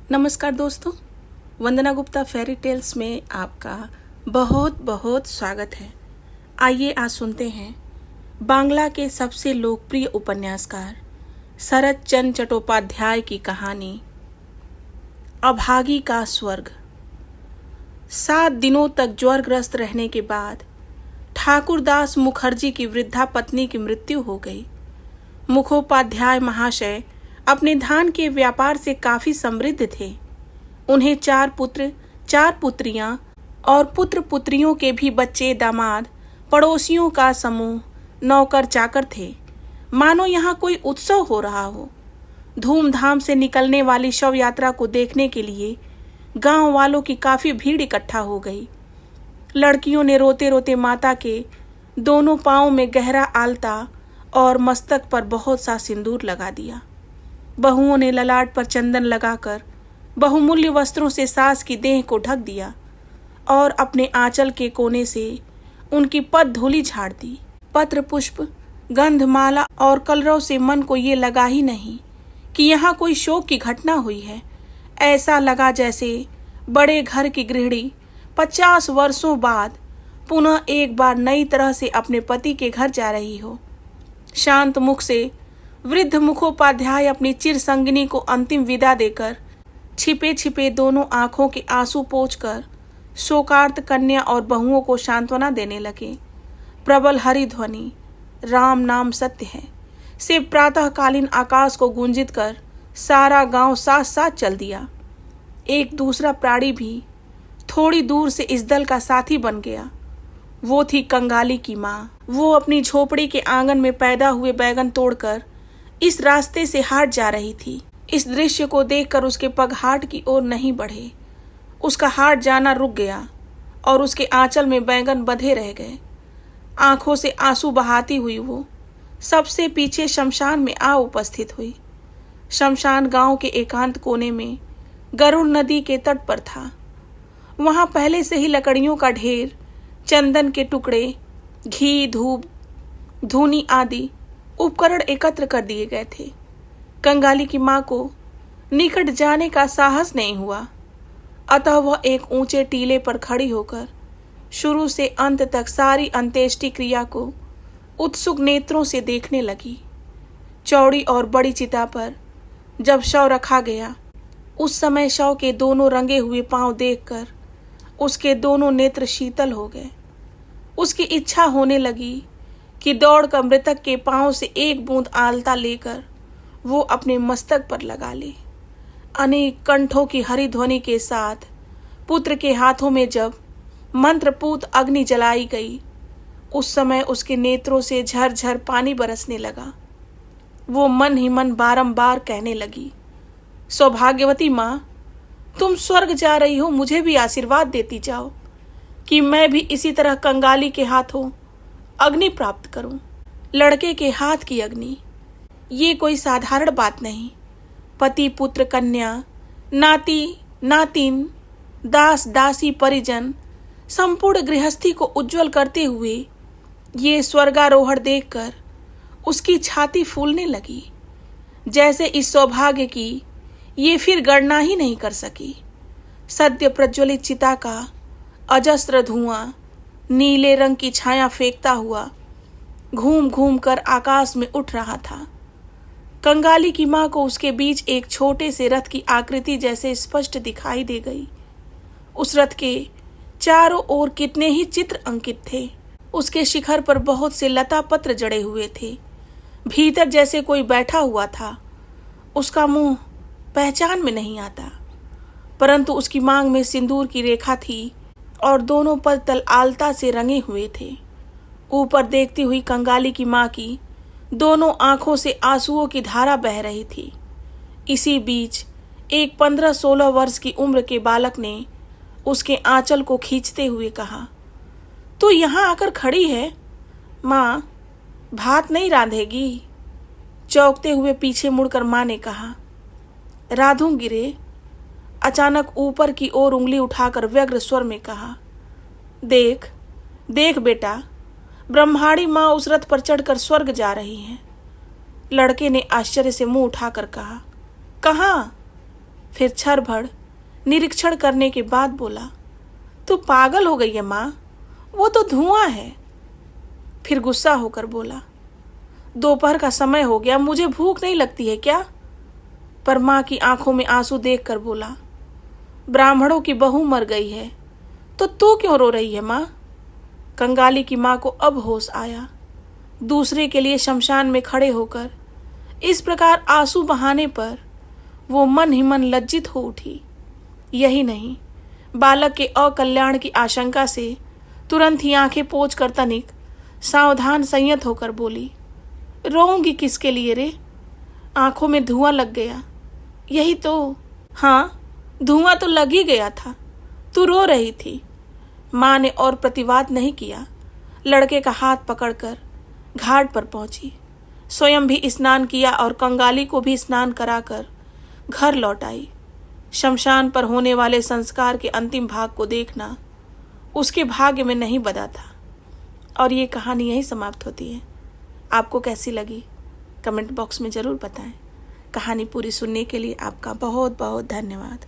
नमस्कार दोस्तों, वंदना Gupta fairy tales में आपका बहुत बहुत स्वागत है। आइए आज सुनते हैं बांग्ला के सबसे लोकप्रिय उपन्यासकार शरत चंद्र चट्टोपाध्याय की कहानी अभागी का स्वर्ग। 7 दिनों तक ज्वरग्रस्त रहने के बाद ठाकुरदास मुखर्जी की वृद्धा पत्नी की मृत्यु हो गई। मुखोपाध्याय महाशय अपने धान के व्यापार से काफी समृद्ध थे। उन्हें 4 पुत्र 4 पुत्रियां और पुत्र पुत्रियों के भी बच्चे, दामाद, पड़ोसियों का समूह, नौकर चाकर थे। मानो यहाँ कोई उत्सव हो रहा हो। धूमधाम से निकलने वाली शव यात्रा को देखने के लिए गांव वालों की काफी भीड़ इकट्ठा हो गई। लड़कियों ने रोते रोते माता के दोनों पांवों में गहरा आलता और मस्तक पर बहुत सा सिंदूर लगा दिया। बहुओं ने ललाट पर चंदन लगाकर बहुमूल्य वस्त्रों से सास की देह को ढक दिया और अपने आंचल के कोने से उनकी पद धूलि झाड़ दी। पत्र पुष्प, गंधमाला और कलरव से मन को ये लगा ही नहीं कि यहाँ कोई शोक की घटना हुई है। ऐसा लगा जैसे बड़े घर की गृहिणी 50 वर्षों बाद पुनः एक बार नई तरह से अपने पति के घर जा रही हो। शांत मुख से वृद्ध मुखोपाध्याय अपनी चिर संगिनी को अंतिम विदा देकर छिपे छिपे दोनों आंखों के आंसू पोंछकर शोकार्त कन्या और बहुओं को सांत्वना देने लगे। प्रबल हरि ध्वनि राम नाम सत्य है से प्रातःकालीन आकाश को गूंजित कर सारा गांव साथ साथ चल दिया। एक दूसरा प्राणी भी थोड़ी दूर से इस दल का साथी बन गया। वो थी कंगाली की माँ। वो अपनी झोपड़ी के आंगन में पैदा हुए बैगन तोड़कर इस रास्ते से हाट जा रही थी। इस दृश्य को देखकर उसके पग हाट की ओर नहीं बढ़े। उसका हाट जाना रुक गया और उसके आंचल में बैंगन बंधे रह गए। आंखों से आंसू बहाती हुई वो सबसे पीछे शमशान में आ उपस्थित हुई। शमशान गांव के एकांत कोने में गरुड़ नदी के तट पर था। वहां पहले से ही लकड़ियों का ढेर, चंदन के टुकड़े, घी, धूप, धूनी आदि उपकरण एकत्र कर दिए गए थे। कंगाली की माँ को निकट जाने का साहस नहीं हुआ, अतः वह एक ऊंचे टीले पर खड़ी होकर शुरू से अंत तक सारी अंत्येष्टि क्रिया को उत्सुक नेत्रों से देखने लगी। चौड़ी और बड़ी चिता पर जब शव रखा गया, उस समय शव के दोनों रंगे हुए पांव देखकर उसके दोनों नेत्र शीतल हो गए। उसकी इच्छा होने लगी कि दौड़कर मृतक के पांव से एक बूंद आलता लेकर वो अपने मस्तक पर लगा ले। अनेक कंठों की हरि ध्वनि के साथ पुत्र के हाथों में जब मंत्रपूत अग्नि जलाई गई, उस समय उसके नेत्रों से झरझर पानी बरसने लगा। वो मन ही मन बारंबार कहने लगी, सौभाग्यवती माँ, तुम स्वर्ग जा रही हो, मुझे भी आशीर्वाद देती जाओ कि मैं भी इसी तरह कंगाली के हाथों अग्नि प्राप्त करूं। लड़के के हाथ की अग्नि, ये कोई साधारण बात नहीं। पति, पुत्र, कन्या, नाती, नातिन, दास, दासी, परिजन, संपूर्ण गृहस्थी को उज्जवल करते हुए ये स्वर्गारोहण देखकर उसकी छाती फूलने लगी। जैसे इस सौभाग्य की ये फिर गणना ही नहीं कर सकी। सद्य प्रज्वलित चिता का अजस्त्र धुआं नीले रंग की छाया फेंकता हुआ घूम घूम कर आकाश में उठ रहा था। कंगाली की माँ को उसके बीच एक छोटे से रथ की आकृति जैसे स्पष्ट दिखाई दे गई। उस रथ के चारों ओर कितने ही चित्र अंकित थे। उसके शिखर पर बहुत से लता पत्र जड़े हुए थे। भीतर जैसे कोई बैठा हुआ था। उसका मुंह पहचान में नहीं आता, परंतु उसकी मांग में सिंदूर की रेखा थी और दोनों पद तल आलता से रंगे हुए थे। ऊपर देखती हुई कंगाली की माँ की दोनों आंखों से आंसुओं की धारा बह रही थी। इसी बीच एक 15-16 वर्ष की उम्र के बालक ने उसके आंचल को खींचते हुए कहा, तू यहाँ आकर खड़ी है, माँ भात नहीं रांधेगी? चौंकते हुए पीछे मुड़कर माँ ने कहा, राधूंगी रे। अचानक ऊपर की ओर उंगली उठाकर व्यग्र स्वर में कहा, देख देख बेटा, ब्रह्माणी माँ उस रथ पर चढ़कर स्वर्ग जा रही हैं। लड़के ने आश्चर्य से मुंह उठाकर कहा, कहाँ? फिर क्षण भर निरीक्षण करने के बाद बोला, तू पागल हो गई है माँ, वो तो धुआं है। फिर गुस्सा होकर बोला, दोपहर का समय हो गया, मुझे भूख नहीं लगती है क्या? पर माँ की आंखों में आंसू देखकर बोला, ब्राह्मणों की बहू मर गई है तो तू क्यों रो रही है माँ? कंगाली की माँ को अब होश आया। दूसरे के लिए शमशान में खड़े होकर इस प्रकार आंसू बहाने पर वो मन ही मन लज्जित हो उठी। यही नहीं, बालक के अकल्याण की आशंका से तुरंत ही आंखें पोंछ कर तनिक सावधान संयत होकर बोली, रोऊंगी किसके लिए रे? आंखों में धुआं लग गया। यही तो। हाँ, धुआं तो लग ही गया था, तू रो रही थी। माँ ने और प्रतिवाद नहीं किया। लड़के का हाथ पकड़कर घाट पर पहुंची, स्वयं भी स्नान किया और कंगाली को भी स्नान कराकर घर लौट आई। शमशान पर होने वाले संस्कार के अंतिम भाग को देखना उसके भाग्य में नहीं बदा था। और ये कहानी यहीं समाप्त होती है। आपको कैसी लगी कमेंट बॉक्स में ज़रूर बताएं। कहानी पूरी सुनने के लिए आपका बहुत बहुत धन्यवाद।